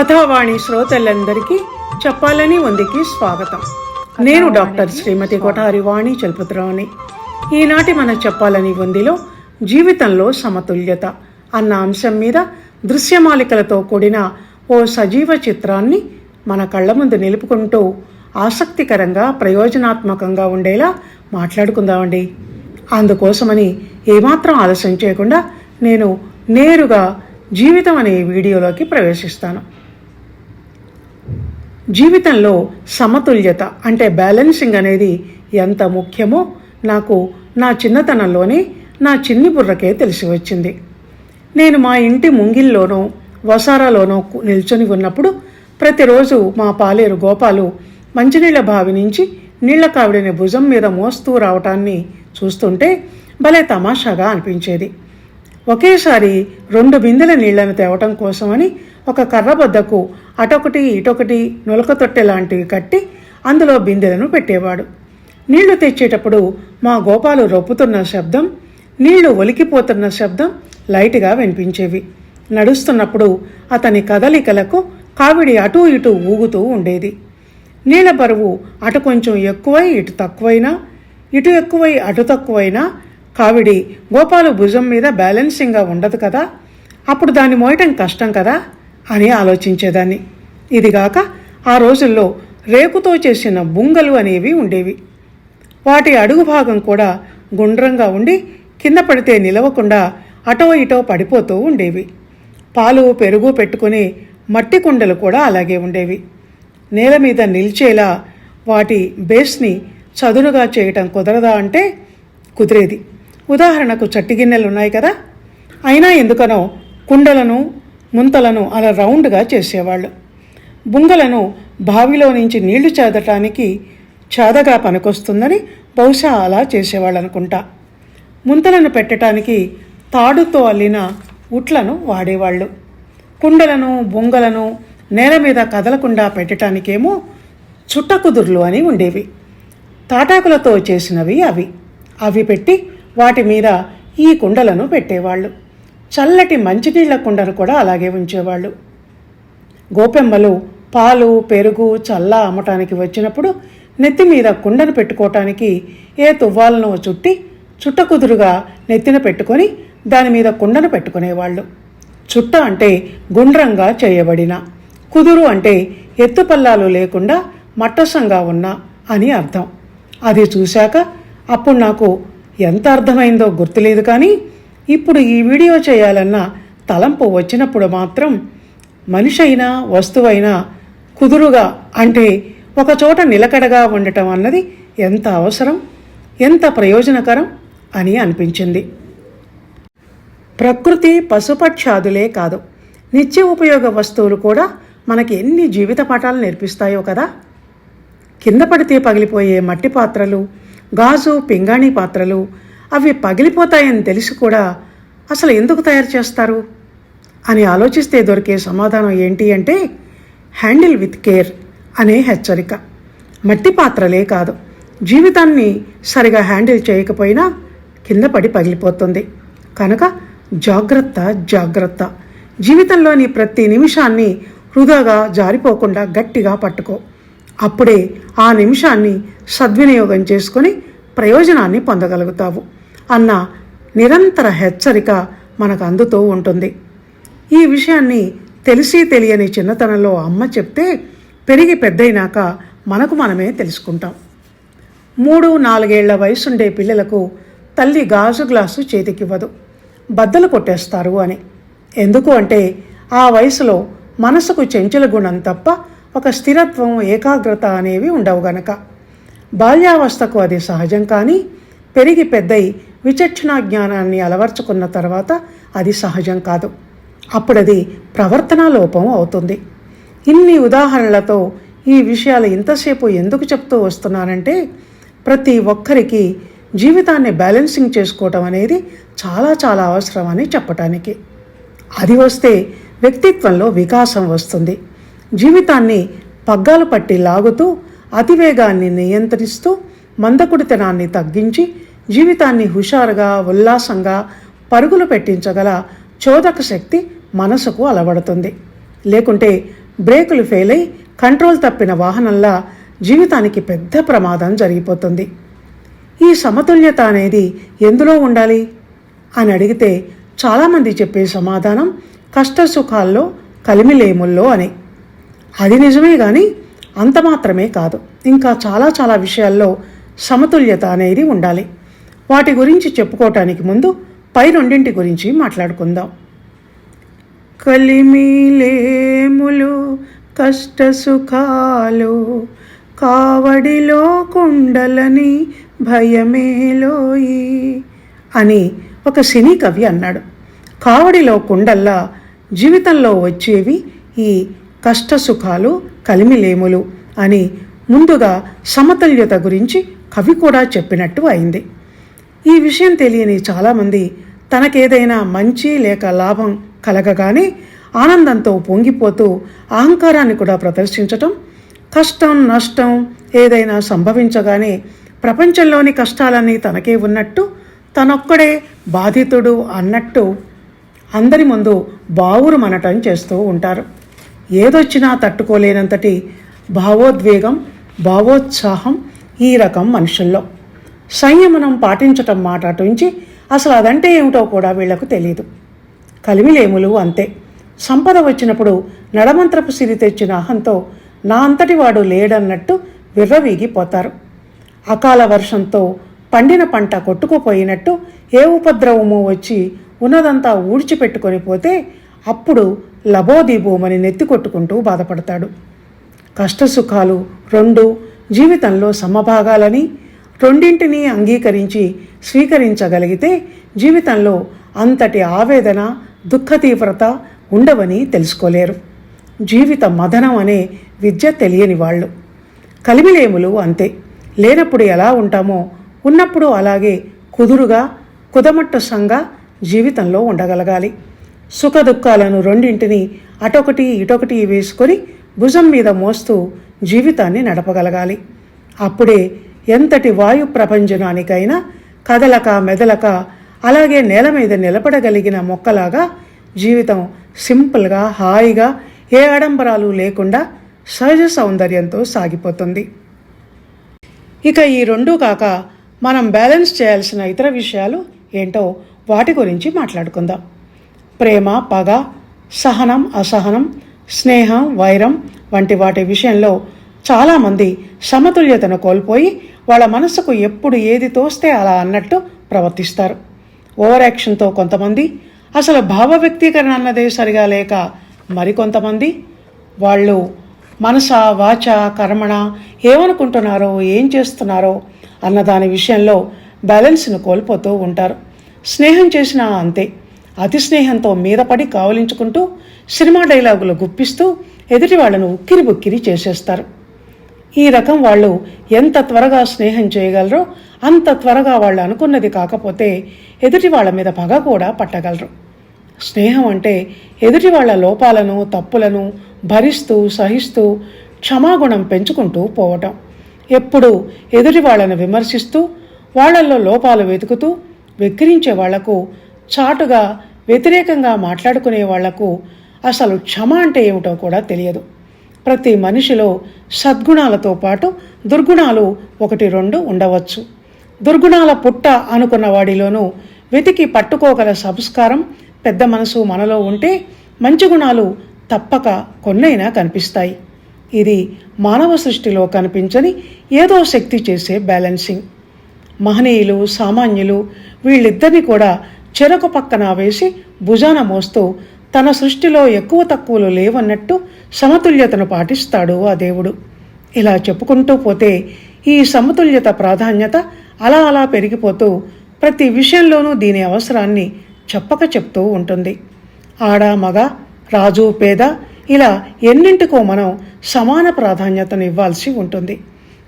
కథావాణి శ్రోతలందరికీ చెప్పాలని ఉందికి స్వాగతం. నేను డాక్టర్ శ్రీమతి కొఠారి వాణి చలపతిరావుని. ఈనాటి మన చెప్పాలని ఉందిలో జీవితంలో సమతుల్యత అన్న అంశం మీద దృశ్యమాలికలతో కూడిన ఓ సజీవ చిత్రాన్ని మన కళ్ళ ముందు నిలుపుకుంటూ ఆసక్తికరంగా ప్రయోజనాత్మకంగా ఉండేలా మాట్లాడుకుందామండి. అందుకోసమని ఏమాత్రం ఆలస్యం చేయకుండా నేను నేరుగా జీవితం అనే వీడియోలోకి ప్రవేశిస్తాను. జీవితంలో సమతుల్యత అంటే బ్యాలెన్సింగ్ అనేది ఎంత ముఖ్యమో నాకు నా చిన్నతనంలోనే నా చిన్ని బుర్రకే తెలిసి వచ్చింది. నేను మా ఇంటి ముంగిల్లోనో వసారాలోనో నిల్చొని ఉన్నప్పుడు ప్రతిరోజు మా పాలేరు గోపాలు మంచినీళ్ల బావి నుంచి నీళ్ల కావిడిని భుజం మీద మోస్తూ రావటాన్ని చూస్తుంటే భలే తమాషాగా అనిపించేది. ఒకేసారి 2 బిందెల నీళ్లను తేవటం కోసమని ఒక కర్రబద్దకు అటొకటి ఇటొకటి నులక తొట్టె లాంటివి కట్టి అందులో బిందెలను పెట్టేవాడు. నీళ్లు తెచ్చేటప్పుడు మా గోపాలు రొప్పుతున్న శబ్దం, నీళ్లు ఒలికిపోతున్న శబ్దం లైట్గా వినిపించేవి. నడుస్తున్నప్పుడు అతని కదలికలకు కావిడి అటూ ఇటూ ఊగుతూ ఉండేది. నీళ్ల బరువు అటు కొంచెం ఎక్కువై ఇటు తక్కువైనా, ఇటు ఎక్కువై అటు తక్కువైనా కావిడి గోపాలు భుజం మీద బ్యాలెన్సింగ్గా ఉండదు కదా, అప్పుడు దాన్ని మోయటం కష్టం కదా అని ఆలోచించేదాన్ని. ఇదిగాక ఆ రోజుల్లో రేకుతో చేసిన బుంగలు అనేవి ఉండేవి. వాటి అడుగు భాగం కూడా గుండ్రంగా ఉండి కింద పడితే నిలవకుండా అటో ఇటో పడిపోతూ ఉండేవి. పాలు పెరుగు పెట్టుకునే మట్టి కుండలు కూడా అలాగే ఉండేవి. నేల మీద నిల్చేలా వాటి బేస్ని చదునుగా చేయటం కుదరదా అంటే కుదిరేది. ఉదాహరణకు చట్టి గిన్నెలు ఉన్నాయి కదా, అయినా ఎందుకనో కుండలను ముంతలను అలా రౌండ్గా చేసేవాళ్ళు. బుంగలను బావిలో నుంచి నీళ్లు చేదటానికి చాదగా పనికొస్తుందని బహుశా అలా చేసేవాళ్ళు అనుకుంటా. ముంతలను పెట్టడానికి తాడుతో అల్లిన ఉట్లను వాడేవాళ్ళు. కుండలను బుంగలను నేల మీద కదలకుండా పెట్టడానికేమో చుట్టకుదుర్లు అని ఉండేవి. తాటాకులతో చేసినవి అవి పెట్టి వాటి మీద ఈ కుండలను పెట్టేవాళ్ళు. చల్లటి మంచినీళ్ల కుండను కూడా అలాగే ఉంచేవాళ్ళు. గోపెమ్మలు పాలు పెరుగు చల్ల అమ్మటానికి వచ్చినప్పుడు నెత్తి మీద కుండను పెట్టుకోవటానికి ఏ తువ్వాలను చుట్టి చుట్టకుదురుగా నెత్తిన పెట్టుకొని దాని మీద కుండను పెట్టుకునేవాళ్ళు. చుట్ట అంటే గుండ్రంగా చేయబడిన, కుదురు అంటే ఎత్తుపల్లాలు లేకుండా మట్టసంగా ఉన్న అని అర్థం. అది చూశాక అప్పుడు నాకు ఎంత అర్థమైందో గుర్తులేదు, కానీ ఇప్పుడు ఈ వీడియో చేయాలన్న తలంపు వచ్చినప్పుడు మాత్రం మనిషి అయినా వస్తువైనా కుదురుగా అంటే ఒకచోట నిలకడగా ఉండటం అన్నది ఎంత అవసరం, ఎంత ప్రయోజనకరం అని అనిపించింది. ప్రకృతి పశుపక్షాదులే కాదు, నిత్య ఉపయోగ వస్తువులు కూడా మనకి ఎన్ని జీవిత పాఠాలు నేర్పిస్తాయో కదా. కింద పడితే పగిలిపోయే మట్టి పాత్రలు, గాజు పింగాణీ పాత్రలు అవి పగిలిపోతాయని తెలిసి కూడా అసలు ఎందుకు తయారు చేస్తారు అని ఆలోచిస్తే దొరికే సమాధానం ఏంటి అంటే హ్యాండిల్ విత్ కేర్ అనే హెచ్చరిక. మట్టి పాత్రలే కాదు, జీవితాన్ని సరిగా హ్యాండిల్ చేయకపోయినా కింద పడి పగిలిపోతుంది. కనుక జాగ్రత్త. జీవితంలోని ప్రతి నిమిషాన్ని వృధాగా జారిపోకుండా గట్టిగా పట్టుకో. అప్పుడే ఆ నిమిషాన్ని సద్వినియోగం చేసుకొని ప్రయోజనాన్ని పొందగలుగుతావు అన్న నిరంతర హెచ్చరిక మనకు అందుతూ ఉంటుంది. ఈ విషయాన్ని తెలిసి తెలియని చిన్నతనంలో అమ్మ చెప్తే పెరిగి పెద్దయినాక మనకు మనమే తెలుసుకుంటాం. 3-4 ఏళ్ల వయసుండే పిల్లలకు తల్లి గాజు గ్లాసు చేతికివ్వదు, బద్దలు కొట్టేస్తారు అని. ఎందుకు అంటే ఆ వయసులో మనసుకు చెంచల గుణం తప్ప ఒక స్థిరత్వం ఏకాగ్రత అనేవి ఉండవు గనక. బాల్యావస్థకు అది సహజం, కానీ పెరిగి పెద్దయి విచక్షణా జ్ఞానాన్ని అలవర్చుకున్న తర్వాత అది సహజం కాదు. అప్పుడది ప్రవర్తనా లోపం అవుతుంది. ఇన్ని ఉదాహరణలతో ఈ విషయాలు ఇంతసేపు ఎందుకు చెప్తూ వస్తున్నానంటే ప్రతి ఒక్కరికి జీవితాన్ని బ్యాలెన్సింగ్ చేసుకోవటం అనేది చాలా అవసరం అని చెప్పటానికి. అది వస్తే వ్యక్తిత్వంలో వికాసం వస్తుంది. జీవితాన్ని పగ్గాలు పట్టి లాగుతూ అతివేగాన్ని నియంత్రిస్తూ మందకుడితనాన్ని తగ్గించి జీవితాన్ని హుషారుగా ఉల్లాసంగా పరుగులు పెట్టించగల చోదక శక్తి మనసుకు అలవడుతుంది. లేకుంటే బ్రేకులు ఫెయిల్ అయి కంట్రోల్ తప్పిన వాహనంలా జీవితానికి పెద్ద ప్రమాదం జరిగిపోతుంది. ఈ సమతుల్యత అనేది ఎందులో ఉండాలి అని అడిగితే చాలామంది చెప్పే సమాధానం కష్టసుఖాల్లో కలిమిలేముల్లో అని. అది నిజమే, కానీ అంత మాత్రమే కాదు, ఇంకా చాలా చాలా విషయాల్లో సమతుల్యత అనేది ఉండాలి. వాటి గురించి చెప్పుకోవటానికి ముందు పై రెండింటి గురించి మాట్లాడుకుందాం. కలిమిలేములు కష్టసుఖాలు కావడిలో కుండలని భయమేలోయి అని ఒక సినీ కవి అన్నాడు. కావడిలో కుండల్లా జీవితంలో వచ్చేవి ఈ కష్టసుఖాలు కలిమిలేములు అని ముందుగా సమతుల్యత గురించి కవి కూడా చెప్పినట్టు అయింది. ఈ విషయం తెలియని చాలామంది తనకేదైనా మంచి లేక లాభం కలగగానే ఆనందంతో పొంగిపోతూ అహంకారాన్ని కూడా ప్రదర్శించటం, కష్టం నష్టం ఏదైనా సంభవించగానే ప్రపంచంలోని కష్టాలన్నీ తనకే ఉన్నట్టు, తనొక్కడే బాధితుడు అన్నట్టు అందరి ముందు బావురు మనటం చేస్తూ ఉంటారు. ఏదొచ్చినా తట్టుకోలేనంతటి భావోద్వేగం, భావోత్సాహం ఈ రకం మనుషుల్లో. సంయమనం పాటించటం మాట అటుంచి అసలు అదంటే ఏమిటో కూడా వీళ్లకు తెలియదు. కలిమిలేములు అంతే. సంపద వచ్చినప్పుడు నడమంత్రపు సిరి తెచ్చిన అహంతో నా అంతటి వాడు లేడన్నట్టు విర్రవీగిపోతారు. అకాల వర్షంతో పండిన పంట కొట్టుకుపోయినట్టు ఏ ఉపద్రవమో వచ్చి ఉన్నదంతా ఊడ్చిపెట్టుకొని పోతే అప్పుడు లబోదీబోమని నెత్తి కొట్టుకుంటూ బాధపడతాడు. కష్టసుఖాలు రెండు జీవితంలో సమభాగాలని, రెండింటినీ అంగీకరించి స్వీకరించగలిగితే జీవితంలో అంతటి ఆవేదన, దుఃఖ తీవ్రత ఉండవని తెలుసుకోలేరు. జీవిత మదనం అనే విద్య తెలియని వాళ్ళు. కలిమిలేములు అంతే. లేనప్పుడు ఎలా ఉంటామో ఉన్నప్పుడు అలాగే కుదురుగా కుదమట్టసంగా జీవితంలో ఉండగలగాలి. సుఖ దుఃఖాలను రెండింటినీ అటొకటి ఇటొకటి వేసుకొని భుజం మీద మోస్తూ జీవితాన్ని నడపగలగాలి. అప్పుడే ఎంతటి వాయు ప్రపంచనానికైనా కదలక మెదలక అలాగే నేల మీద నిలబడగలిగిన మొక్కలాగా జీవితం సింపుల్గా హాయిగా ఏ ఆడంబరాలు లేకుండా సహజ సౌందర్యంతో సాగిపోతుంది. ఇక ఈ రెండూ కాక మనం బ్యాలెన్స్ చేయాల్సిన ఇతర విషయాలు ఏంటో వాటి గురించి మాట్లాడుకుందాం. ప్రేమ, పగ, సహనం, అసహనం, స్నేహం, వైరం వంటి వాటి విషయంలో చాలామంది సమతుల్యతను కోల్పోయి వాళ్ళ మనసుకు ఎప్పుడు ఏది తోస్తే అలా అన్నట్టు ప్రవర్తిస్తారు. ఓవర్ యాక్షన్తో కొంతమంది, అసలు భావ వ్యక్తీకరణ అన్నదే సరిగా లేక మరికొంతమంది వాళ్ళు మనస వాచ కర్మణ ఏమనుకుంటున్నారో ఏం చేస్తున్నారో అన్న దాని విషయంలో బ్యాలెన్స్ను కోల్పోతూ ఉంటారు. స్నేహం చేసినా అంతే. అతి స్నేహంతో మీదపడి కావలించుకుంటూ సినిమా డైలాగులు గుప్పిస్తూ ఎదుటి వాళ్లను ఉక్కిరి బుక్కిరి చేసేస్తారు. ఈ రకం వాళ్ళు ఎంత త్వరగా స్నేహం చేయగలరో అంత త్వరగా వాళ్ళు అనుకున్నది కాకపోతే ఎదుటి వాళ్ళ మీద పగ కూడా పట్టగలరు. స్నేహం అంటే ఎదుటి వాళ్ళ లోపాలను తప్పులను భరిస్తూ సహిస్తూ క్షమాగుణం పెంచుకుంటూ పోవటం. ఎప్పుడూ ఎదుటి వాళ్ళను విమర్శిస్తూ వాళ్లల్లో లోపాలు వెతుకుతూ వెక్కిరించే వాళ్లకు, చాటుగా వ్యతిరేకంగా మాట్లాడుకునే వాళ్లకు అసలు క్షమ అంటే ఏమిటో కూడా తెలియదు. ప్రతి మనిషిలో సద్గుణాలతో పాటు దుర్గుణాలు 1-2 ఉండవచ్చు. దుర్గుణాల పుట్ట అనుకున్న వాడిలోనూ వెతికి పట్టుకోగల సంస్కారం, పెద్ద మనసు మనలో ఉంటే మంచి గుణాలు తప్పక కొన్నైనా కనిపిస్తాయి. ఇది మానవ సృష్టిలో కనిపించని ఏదో శక్తి చేసే బ్యాలెన్సింగ్. మహనీయులు, సామాన్యులు వీళ్ళిద్దరిని కూడా చెరొక పక్కన వేసి భుజాన మోస్తూ తన సృష్టిలో ఎక్కువ తక్కువలు లేవన్నట్టు సమతుల్యతను పాటిస్తాడు ఆ దేవుడు. ఇలా చెప్పుకుంటూ పోతే ఈ సమతుల్యత ప్రాధాన్యత అలా అలా పెరిగిపోతూ ప్రతి విషయంలోనూ దీని అవసరాన్ని చెప్పక చెప్తూ ఉంటుంది. ఆడ మగ, రాజు పేద ఇలా ఎన్నింటికో మనం సమాన ప్రాధాన్యతను ఇవ్వాల్సి ఉంటుంది.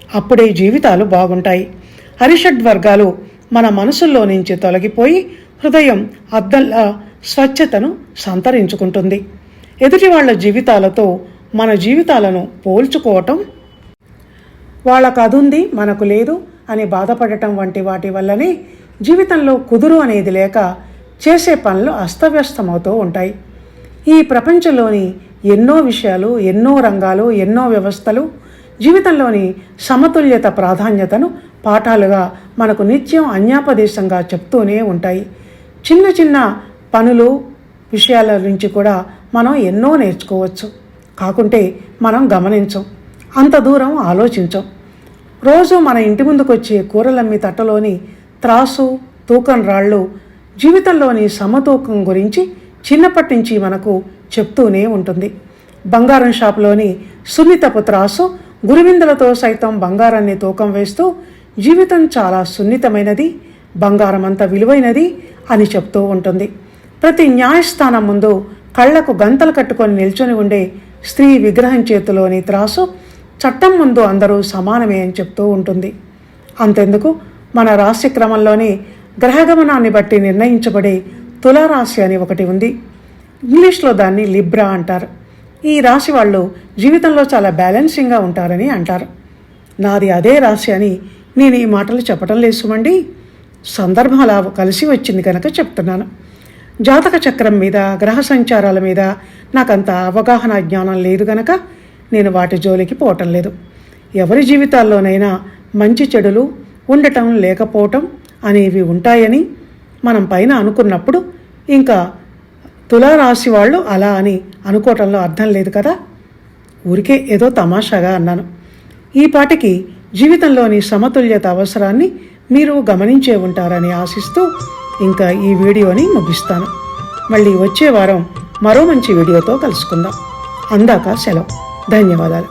అప్పుడే జీవితాలు బాగుంటాయి. అరిషడ్వర్గాలు మన మనసుల్లో నుంచి తొలగిపోయి హృదయం అద్దంలా స్వచ్ఛతను సంతరించుకుంటుంది. ఎదుటి వాళ్ళ జీవితాలతో మన జీవితాలను పోల్చుకోవటం, వాళ్ళకు అదుంది మనకు లేదు అని బాధపడటం వంటి వాటి వల్లనే జీవితంలో కుదురు అనేది లేక చేసే పనులు అస్తవ్యస్తమవుతూ ఉంటాయి. ఈ ప్రపంచంలోని ఎన్నో విషయాలు, ఎన్నో రంగాలు, ఎన్నో వ్యవస్థలు జీవితంలోని సమతుల్యత ప్రాధాన్యతను పాఠాలుగా మనకు నిత్యం అన్యాపదేశంగా చెప్తూనే ఉంటాయి. చిన్న చిన్న పనులు, విషయాల నుంచి కూడా మనం ఎన్నో నేర్చుకోవచ్చు. కాకుంటే మనం గమనించం, అంత దూరం ఆలోచించం. రోజు మన ఇంటి ముందుకు వచ్చే కూరలమ్మి తట్టలోని త్రాసు, తూకం రాళ్ళు జీవితంలోని సమతూకం గురించి చిన్నప్పటి నుంచి మనకు చెప్తూనే ఉంటుంది. బంగారం షాపులోని సున్నితపు త్రాసు గురువిందులతో సైతం బంగారాన్ని తూకం వేస్తూ జీవితం చాలా సున్నితమైనది, బంగారం అంత విలువైనది అని చెప్తూ ఉంటుంది. ప్రతి న్యాయస్థానం ముందు కళ్లకు గంతలు కట్టుకొని నిల్చొని ఉండే స్త్రీ విగ్రహం చేతిలోని త్రాసు చట్టం ముందు అందరూ సమానమే అని చెప్తూ ఉంటుంది. అంతెందుకు, మన రాశి క్రమంలోనే గ్రహగమనాన్ని బట్టి నిర్ణయించబడే తులారాశి అని ఒకటి ఉంది. ఇంగ్లీష్లో దాన్ని లిబ్రా అంటారు. ఈ రాశి వాళ్ళు జీవితంలో చాలా బ్యాలెన్సింగ్గా ఉంటారని అంటారు. నాది అదే రాశి అని నేను ఈ మాటలు చెప్పడం లేదు సుమండి, సందర్భం అలా కలిసి వచ్చింది కనుక చెప్తున్నాను. జాతక చక్రం మీద, గ్రహ సంచారాల మీద నాకంత అవగాహన, జ్ఞానం లేదు గనక నేను వాటి జోలికి పోవటం లేదు. ఎవరి జీవితాల్లోనైనా మంచి చెడులు ఉండటం, లేకపోవటం అనేవి ఉంటాయని మనం పైన అనుకున్నప్పుడు ఇంకా తులారాశి వాళ్ళు అలా అని అనుకోవటంలో అర్థం లేదు కదా. ఊరికే ఏదో తమాషాగా అన్నాను. ఈ పాటికి జీవితంలోని సమతుల్యత అవసరాన్ని మీరు గమనించే ఉంటారని ఆశిస్తూ ఇంకా ఈ వీడియోని ముగిస్తాను. మళ్ళీ వచ్చే వారం మరో మంచి వీడియోతో కలుసుకుందాం. అందాక సెలవు. ధన్యవాదాలు.